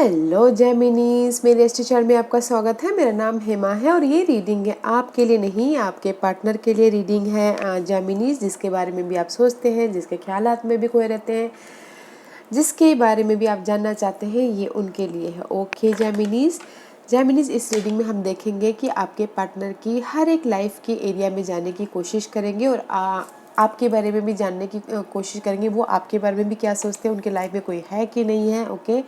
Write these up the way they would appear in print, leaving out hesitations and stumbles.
Hello जेमिनीज, मेरे Estee channel में आपका स्वागत है। मेरा नाम हेमा है और ये रीडिंग है आपके लिए नहीं, आपके पार्टनर के लिए रीडिंग है। जेमिनीज, जिसके बारे में भी आप सोचते हैं, जिसके ख्यालात में भी खोए रहते हैं, जिसके बारे में भी आप जानना चाहते हैं, ये उनके लिए है। ओके जेमिनीज, इस रीडिंग में हम देखेंगे कि आपके पार्टनर की हर एक लाइफ के एरिया में जाने की कोशिश करेंगे और आपके बारे में भी जानने की कोशिश करेंगे। वो आपके बारे में भी क्या सोचते हैं, उनके लाइफ में कोई है कि नहीं है। ओके,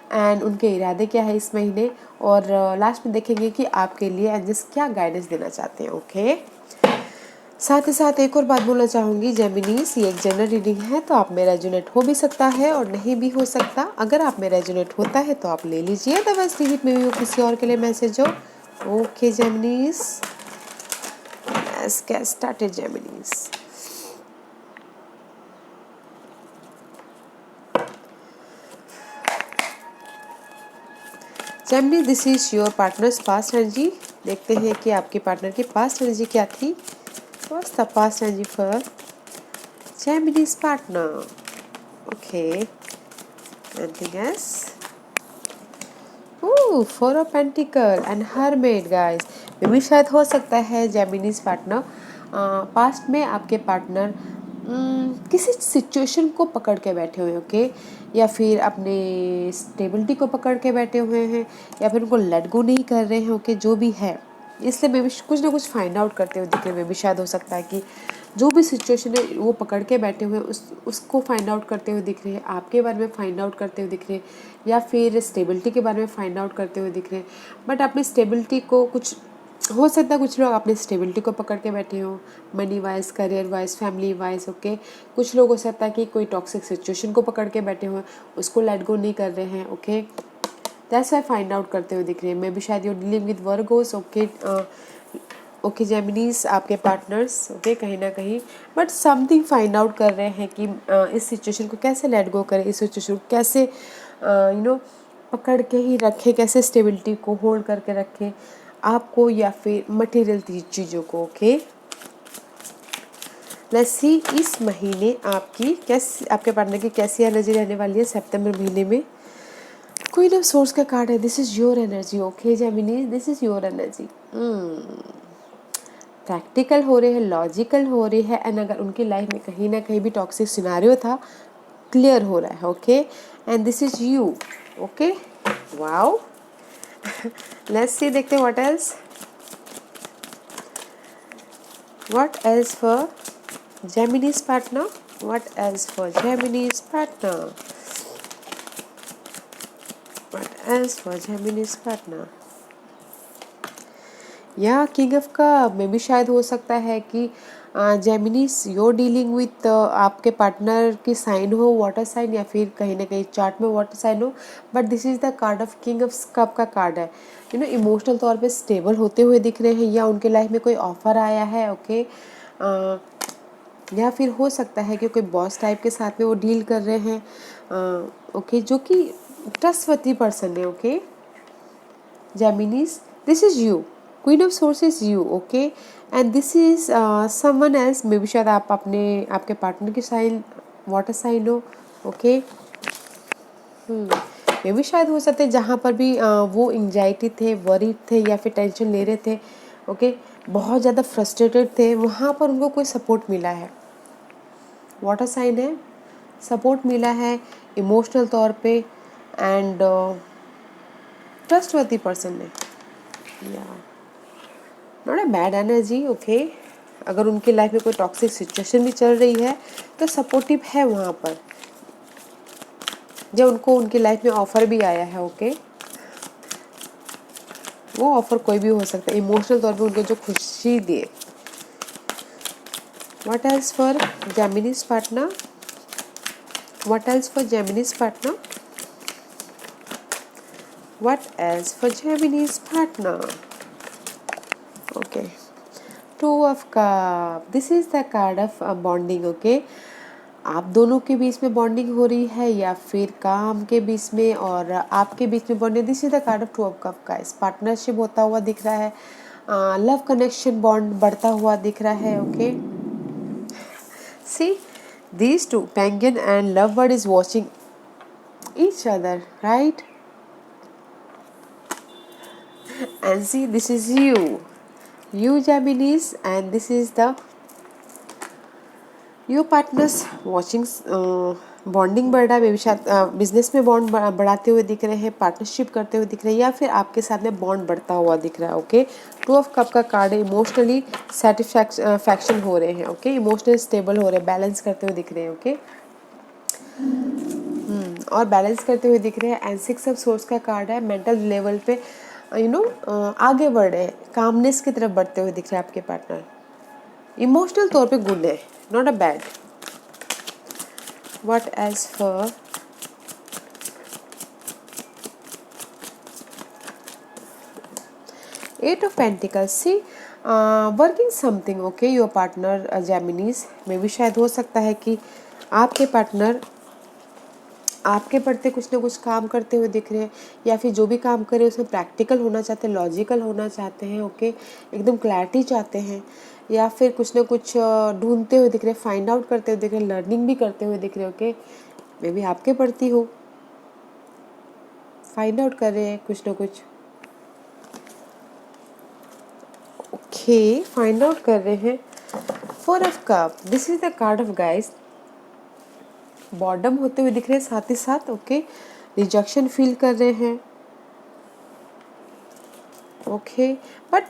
एंड उनके इरादे क्या है इस महीने, और लास्ट में देखेंगे कि आपके लिए एंजल्स क्या गाइडेंस देना चाहते हैं। ओके, साथ ही साथ एक और बात बोलना चाहूँगी जेमिनीज, ये एक जनरल रीडिंग है, तो आप में रेजोनेट हो भी सकता है और नहीं भी हो सकता। अगर आप में रेजोनेट होता है तो आप ले लीजिए, अदरवाइज लीव इट में भी वो किसी और के लिए मैसेज हो। Okay Geminis, let's get started Geminis. Gemini, this is your partner's past energy. देखते हैं कि आपके पार्टनर की पास्ट एनर्जी क्या थी। What's the past energy for Gemini's partner? Okay. Anything else? Ooh, Four of Pentacle and Hermit, guys. मे भी शायद हो सकता है Gemini's partner पास्ट में आपके पार्टनर किसी सिचुएशन को पकड़ के बैठे हुए, ओके, या फिर अपने स्टेबिलिटी को पकड़ के बैठे हुए हैं, या फिर उनको लेट गो नहीं कर रहे हैं। ओके, जो भी है, इसलिए मे भी कुछ ना कुछ फाइंड आउट करते हुए दिख रहे हैं। मे भी शायद हो सकता है कि जो भी सिचुएशन है वो पकड़ के बैठे हुए उसको फाइंड आउट करते हुए दिख रहे हैं, आपके बारे में फाइंड आउट करते हुए दिख रहे हैं, या फिर स्टेबिलिटी के बारे में फाइंड आउट करते हुए दिख रहे हैं। बट अपनी स्टेबिलिटी को, कुछ हो सकता है कुछ लोग अपनी स्टेबिलिटी को पकड़ के बैठे हो, money wise, career wise, family wise. Okay, कुछ लोग हो सकता है कि कोई टॉक्सिक सिचुएशन को पकड़ के बैठे हुए, उसको लेट गो नहीं कर रहे हैं। Okay, that's why find out करते हुए दिख रहे हैं। मे बी शायद you dealing with Virgos. Okay Geminis, आपके पार्टनर्स, ओके, कहीं ना कहीं बट समथिंग फाइंड आउट कर रहे हैं कि इस सिचुएशन को कैसे लेट गो करें, इस सिचुएशन को कैसे पकड़ के ही रखें, कैसे स्टेबिलिटी को होल्ड करके रखें आपको या फिर मटेरियल चीज़ों को। ओके, लेट्स सी इस महीने आपकी कैसी, आपके पार्टनर की कैसी एनर्जी रहने वाली है सितंबर महीने में। क्वीन ऑफ सोर्स का कार्ड है, this is your energy. Okay Gemini, this is your energy. Practical हो रहे हैं, लॉजिकल हो रही है, एंड अगर उनकी लाइफ में कहीं ना कहीं भी टॉक्सिक सिनारियो था, क्लियर हो रहा है। Okay, and this is you. Okay, wow, let's see, देखते हैं what else for Gemini's partner, what else for Gemini's partner, what else for Gemini's partner। या किंग ऑफ कप, में भी शायद हो सकता है कि जेमिनीस योर डीलिंग विथ आपके पार्टनर की साइन हो वाटर साइन, या फिर कहीं ना कहीं चार्ट में वाटर साइन हो, but this is the card of king of cup का कार्ड है। इमोशनल तौर पे स्टेबल होते हुए दिख रहे हैं, या उनके लाइफ में कोई ऑफर आया है। ओके, या फिर हो सकता है कि कोई बॉस टाइप के साथ में वो डील कर रहे हैं, ओके, जो कि ट्रस्टवर्दी पर्सन है। Okay Geminis, this is you, queen of swords is you. Okay, and this is someone else, maybe शायद आप आपके पार्टनर की साइन वाटर साइन हो। ओके, मे भी शायद हो सकते हैं जहाँ पर भी वो एंजाइटी थे, वरीड थे, या फिर टेंशन ले रहे थे, ओके, बहुत ज़्यादा फ्रस्ट्रेटेड थे, वहाँ पर उनको कोई सपोर्ट मिला है। वाटर साइन है, सपोर्ट मिला है इमोशनल तौर पे, एंड ट्रस्टवर्दी पर्सन है, या not a bad energy. Okay, अगर उनकी लाइफ में कोई टॉक्सिक सिचुएशन भी चल रही है तो सपोर्टिव है वहाँ पर, जब उनको उनकी लाइफ में ऑफर भी आया है। ओके, वो ऑफर कोई भी हो सकता है, इमोशनल तौर पे उनको जो खुशी दिए। What else for Geminis partner, what else for Geminis partner, what else for Geminis partner. Okay, two of cup, this is the card of bonding. Okay, आप दोनों के बीच में बॉन्डिंग हो रही है, या फिर काम के बीच में और आपके बीच में bonding. This is the card of to of cup, guys, partnership होता हुआ दिख रहा है, लव कनेक्शन बॉन्ड बढ़ता हुआ दिख रहा है। Okay, see these two penguin and lovebird is watching each other, right? And see, this is you Geminis, and this is the your partners watching. Bonding बढ़ रहा है, बेबी शायद बिजनेस में बॉन्ड बढ़ाते हुए दिख रहे हैं, पार्टनरशिप करते हुए दिख रहे हैं, या फिर आपके साथ में बॉन्ड बढ़ता हुआ दिख रहा है। ओके, 2 ऑफ कप का कार्ड है, इमोशनली सेटिस्फैक्शन हो रहे हैं। ओके, इमोशनली स्टेबल हो रहे हैं, बैलेंस करते हुए दिख रहे हैं। ओके, और बैलेंस करते हुए दिख रहे हैं। एंड 6 ऑफ सोर्स का कार्ड है, मेंटल लेवल पे आगे बढ़ रहे हैं, कामनेस की तरफ बढ़ते हुए दिख रहे हैं आपके पार्टनर। इमोशनल तौर पे गुड है, not a bad. What as for Eight of Pentacles? See, working something. Okay, your partner Geminis में भी शायद हो सकता है कि आपके पार्टनर आपके प्रति कुछ ना कुछ काम करते हुए दिख रहे हैं, या फिर जो भी काम करे उसमें प्रैक्टिकल होना चाहते हैं, लॉजिकल होना चाहते हैं। ओके, एकदम क्लैरिटी चाहते हैं, या फिर कुछ ना कुछ ढूंढते हुए दिख रहे हैं, फाइंड आउट करते हुए दिख रहे हैं, लर्निंग भी करते हुए दिख रहे हैं। ओके, मे बी आपके प्रति हो, फाइंड आउट कर रहे हैं कुछ ना कुछ। ओके, फाइंड आउट कर रहे हैं। 4 of cup, this is the card of guys, boredom होते हुए दिख रहे हैं साथ ही साथ। ओके, रिजेक्शन फील कर रहे हैं। ओके, बट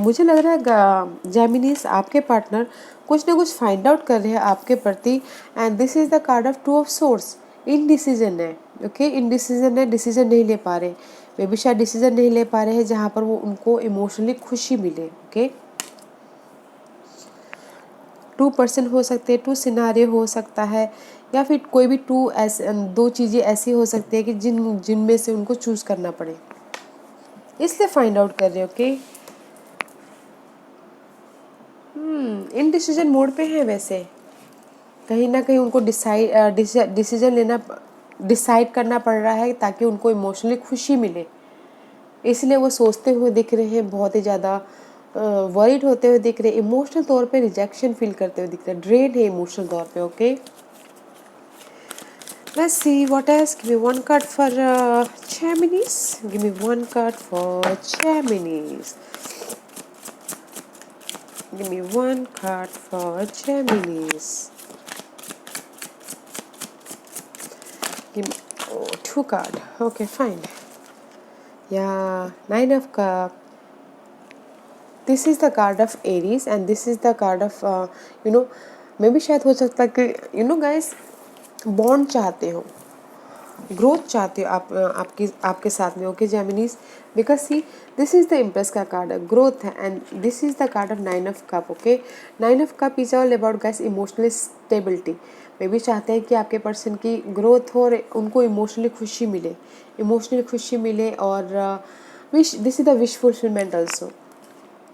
मुझे लग रहा है जेमिनीज आपके पार्टनर कुछ ना कुछ फाइंड आउट कर रहे हैं आपके प्रति। And this is the card of 2 of source, indecision है। ओके, इनडिसीजन है, डिसीजन नहीं ले पा रहे, वे भी शायद डिसीजन नहीं ले पा रहे हैं जहाँ पर वो उनको इमोशनली खुशी मिले। ओके, 2 पर्सन हो सकते हैं, 2 सिनारियो हो सकता है, या फिर कोई भी 2 चीज़ें ऐसी हो सकती है कि जिनमें से उनको चूज करना पड़े, इसलिए फाइंड आउट कर रहे हैं। ओके, इनडिसीजन मोड पे है वैसे, कहीं ना कहीं उनको डिसीजन लेना, डिसाइड करना पड़ रहा है ताकि उनको इमोशनली खुशी मिले, इसलिए वो सोचते हुए दिख रहे हैं, बहुत ही ज़्यादा वरीड होते हुए दिख रहे हैं, इमोशनल तौर पे रिजेक्शन फील करते हुए दिख रहे हैं, ड्रेन है इमोशनल तौर पे। Okay, let's see what else. Give me 1 card for Geminis, give me 1 card for Geminis, give me 1 card for Geminis, give me 2 card. Okay, fine. Yeah, 9 of cup. This is the card of Aries, and this is the card of मे भी शायद हो सकता है कि guys, bond चाहते हो, growth चाहते हो आप आपके साथ में। Okay Geminis, because see this is the empress का कार्ड है, ग्रोथ है, and this is the card of 9 of cup. Okay, 9 of cup is all about guys emotional stability. वे भी चाहते हैं कि आपके पर्सन की ग्रोथ हो और उनको इमोशनली खुशी मिले, और wish, this is the wish fulfilment also,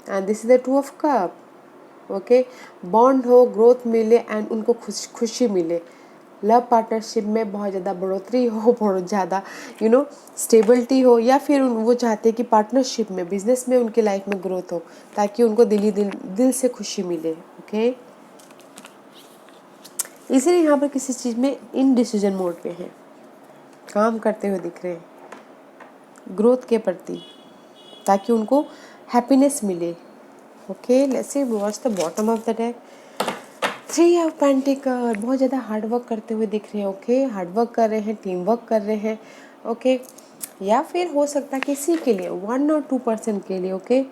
and this is the 2 of cup. Okay, bond हो, ग्रोथ मिले, एंड उनको खुशी मिले, लव पार्टनरशिप में बहुत ज़्यादा बढ़ोतरी हो, बहुत ज़्यादा स्टेबिलिटी हो, या फिर वो चाहते हैं कि पार्टनरशिप में, बिजनेस में उनकी लाइफ में ग्रोथ हो, ताकि उनको दिल से खुशी मिले। ओके, इसलिए यहाँ पर किसी चीज़ में इनडिसीजन मोड पे हैं, काम करते हुए दिख रहे हैं ग्रोथ के प्रति, ताकि उनको हैप्पीनेस मिले। Okay, let's see what's the bottom of the deck. 3 of pentacle, बहुत ज़्यादा हार्ड वर्क करते हुए दिख रहे हैं। ओके, हार्ड वर्क कर रहे हैं, टीम वर्क कर रहे हैं। ओके, या फिर हो सकता है किसी के लिए 1 और 2 पर्सन के लिए। ओके,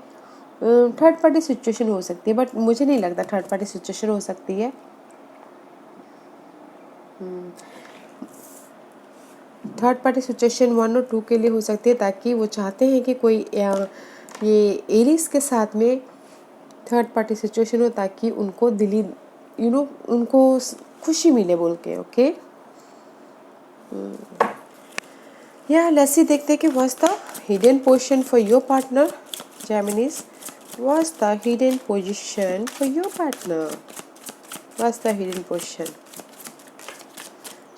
थर्ड पार्टी सिचुएशन हो सकती है, बट मुझे नहीं लगता थर्ड पार्टी सिचुएशन हो सकती है। थर्ड पार्टी सिचुएशन 1 और 2 के लिए हो सकती है, ताकि वो चाहते हैं कि कोई ये एरीज के साथ में थर्ड पार्टी सिचुएशन हो, ताकि उनको दिली उनको खुशी मिले बोल के। ओके, या लेट्स सी, देखते हैं कि what's the hidden position for your partner Geminis. What's the hidden position for your partner, what's the hidden position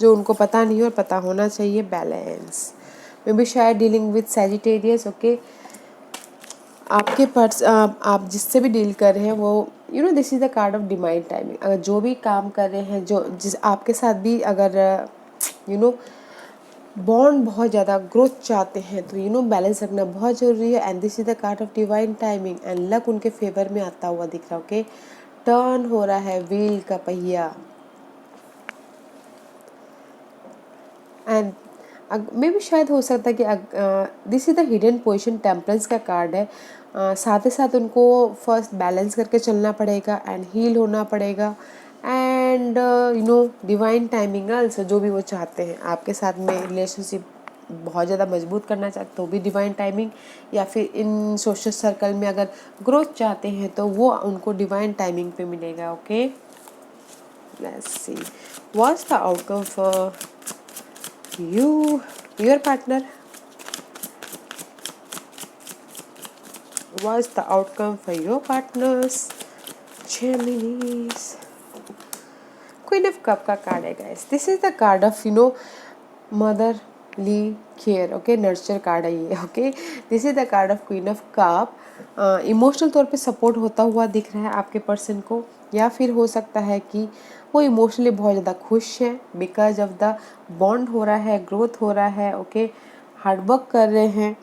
जो उनको पता नहीं और पता होना चाहिए। बैलेंस, मे बी शायद डीलिंग विद सैजिटेरियस। ओके, आपके पास आप जिससे भी डील कर रहे हैं वो this is the card of divine timing. अगर जो भी काम कर रहे हैं, जो जिस आपके साथ भी अगर बॉन्ड बहुत ज़्यादा ग्रोथ चाहते हैं, तो बैलेंस रखना बहुत ज़रूरी है। And this is the card of divine timing and luck उनके फेवर में आता हुआ दिख रहा है। ओके, टर्न हो रहा है व्हील का पहिया। एंड मे भी शायद हो सकता है कि this is the hidden position, temperance का कार्ड है। साथ ही साथ उनको फर्स्ट बैलेंस करके चलना पड़ेगा एंड हील होना पड़ेगा। एंड डिवाइन टाइमिंग आल्सो, जो भी वो चाहते हैं आपके साथ में रिलेशनशिप बहुत ज़्यादा मजबूत करना चाहते तो भी डिवाइन टाइमिंग, या फिर इन सोशल सर्कल में अगर ग्रोथ चाहते हैं तो वो उनको डिवाइन टाइमिंग पे मिलेगा। Okay, let's see what's the outcome for your partner. What's the outcome for your partners? Geminis. Queen of Cup का कार्ड है guys. This is the card of motherly care. Okay, nurture card है ये. Okay, this is the card of Queen of Cup. Emotional तौर पे support होता हुआ दिख रहा है आपके पर्सन को, या फिर हो सकता है कि वो इमोशनली बहुत ज़्यादा खुश है बिकॉज ऑफ द बॉन्ड हो रहा है, ग्रोथ हो रहा है। ओके, हार्डवर्क कर रहे हैं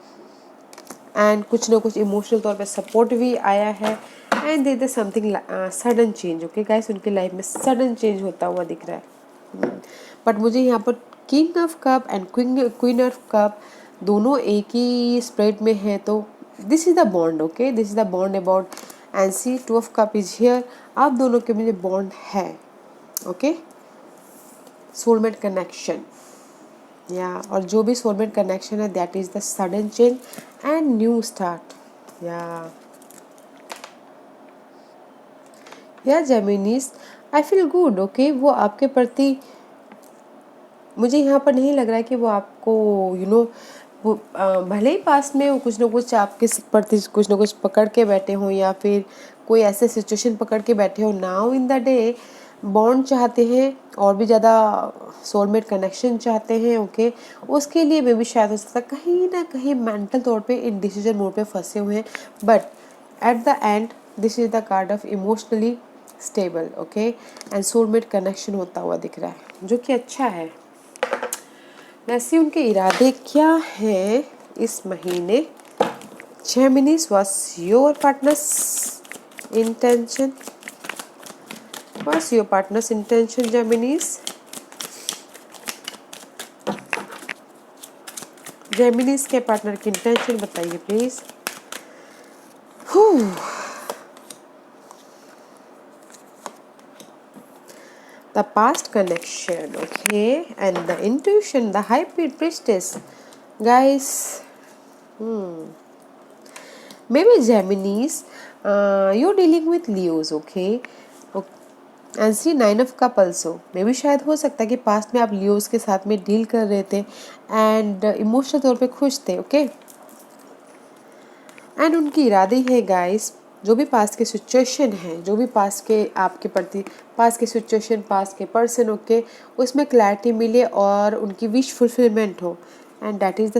एंड कुछ ना कुछ इमोशनल तौर पे सपोर्ट भी आया है। And there is something sudden change. Okay guys, उनकी लाइफ में सडन चेंज होता हुआ दिख रहा है। बट मुझे यहाँ पर king of cup and queen of cup दोनों एक ही स्प्रेड में है, तो this is the bond. Okay, this is the bond about and see two of cup is here. आप दोनों के मुझे बॉन्ड है। ओके, सोलमेट कनेक्शन या और जो भी सोलमेट कनेक्शन है that is the sudden change and new start. या जेमिनीज, आई फील गुड। ओके, वो आपके प्रति, मुझे यहाँ पर नहीं लग रहा है कि वो आपको वो भले ही पास में वो कुछ ना कुछ आपके प्रति कुछ ना कुछ पकड़ के बैठे हों, या फिर कोई ऐसे सिचुएशन पकड़ के बैठे हो, now in the day bond चाहते हैं और भी ज़्यादा सोलमेट कनेक्शन चाहते हैं। ओके, उसके लिए मे भी शायद हो सकता है कहीं ना कहीं मेंटल तौर पे इन डिसीजन मोड पे फंसे हुए हैं, but at the end this is the card of emotionally stable. Okay, and soulmate connection होता हुआ दिख रहा है, जो कि अच्छा है। वैसे उनके इरादे क्या हैं इस महीने? Geminis, what's your partner's intention? What's your partner's intention, Geminis? Geminis के पार्टनर की इंटेंशन बताइए please. The past connection, okay, and the intuition, the high priestess, guys. Maybe Geminis, you're dealing with Leos, okay, and see nine of cup also. Maybe शायद हो सकता है कि past में आप लियोस के साथ में डील कर रहे थे एंड इमोशनल तौर पे खुश थे। ओके, एंड उनकी इरादे है गाइस, जो भी पास्ट के सिचुएशन है, जो भी पास्ट के आपके प्रति पास्ट के सिचुएशन, पास्ट के पर्सन, ओके, उसमें क्लैरिटी मिले और उनकी विश फुलफिलमेंट हो। And that is the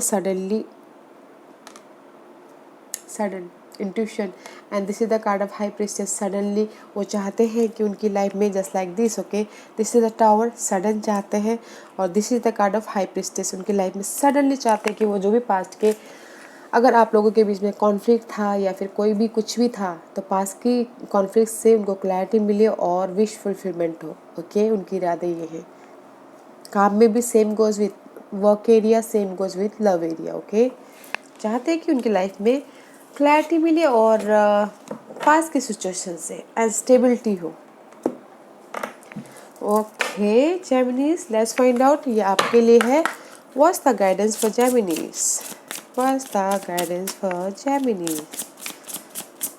sudden intuition and this is the card of high priestess. Suddenly वो चाहते हैं कि उनकी लाइफ में just like this. Okay, this is the tower, sudden चाहते हैं, और this is the card of high priestess. उनकी लाइफ में सडनली चाहते हैं कि वो जो भी पास्ट के, अगर आप लोगों के बीच में कॉन्फ्लिक्ट था या फिर कोई भी कुछ भी था, तो पास्ट की कॉन्फ्लिक्ट से उनको क्लैरिटी मिले और विश फुलफिलमेंट हो। ओके, उनकी इरादे ये हैं। काम में भी same goes with work area, same goes with love area. Okay, चाहते हैं कि उनकी लाइफ में क्लैरिटी मिले और पास की सिचुएशन से एंड स्टेबिलिटी हो। Okay Geminis, let's find out ये आपके लिए है। What's the guidance for Geminis? What's the guidance for Geminis?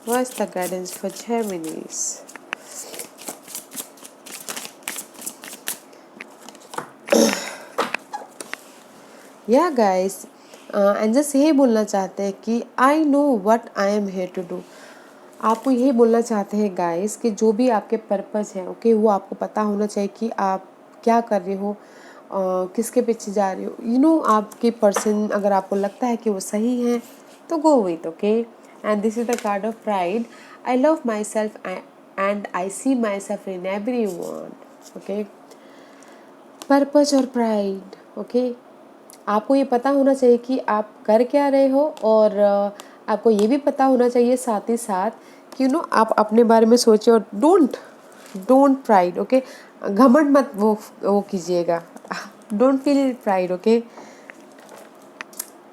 What's the guidance for Geminis? Yeah guys, angels यही बोलना चाहते हैं कि I know what I am here to do. आपको यही बोलना चाहते हैं गाइस कि जो भी आपके पर्पस है, ओके, वो आपको पता होना चाहिए कि आप क्या कर रहे हो, किसके पीछे जा रहे हो। आपके पर्सन अगर आपको लगता है कि वो सही है तो go with. Okay, and this is the card of pride. I love myself and I see myself in everyone. Okay, purpose और प्राइड। ओके, आपको ये पता होना चाहिए कि आप कर क्या रहे हो, और आपको ये भी पता होना चाहिए साथ ही साथ कि आप अपने बारे में सोचें, और डोंट प्राइड, ओके। घमंड मत वो कीजिएगा, डोंट फील प्राइड, ओके।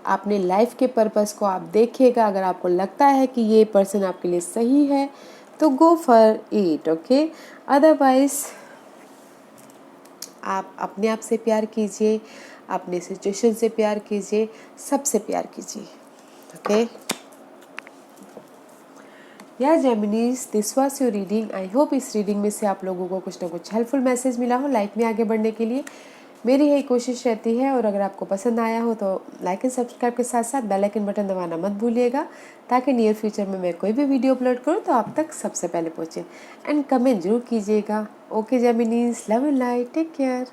अपने लाइफ के पर्पस को आप देखिएगा, अगर आपको लगता है कि ये पर्सन आपके लिए सही है तो go for it, okay. Otherwise आप अपने आप से प्यार कीजिए, अपने सिचुएशन से प्यार कीजिए, सबसे प्यार कीजिए, okay. Yeah Geminis, this was your reading. I hope इस रीडिंग में से आप लोगों को कुछ ना कुछ हेल्पफुल मैसेज मिला हो लाइफ में आगे बढ़ने के लिए। मेरी यही कोशिश रहती है, और अगर आपको पसंद आया हो तो लाइक एंड सब्सक्राइब के साथ साथ बेल आइकन बटन दबाना मत भूलिएगा, ताकि नियर फ्यूचर में मैं कोई भी वीडियो अपलोड करूँ तो आप तक सबसे पहले पहुँचे। एंड कमेंट जरूर कीजिएगा। Okay Geminis, love and light, take care.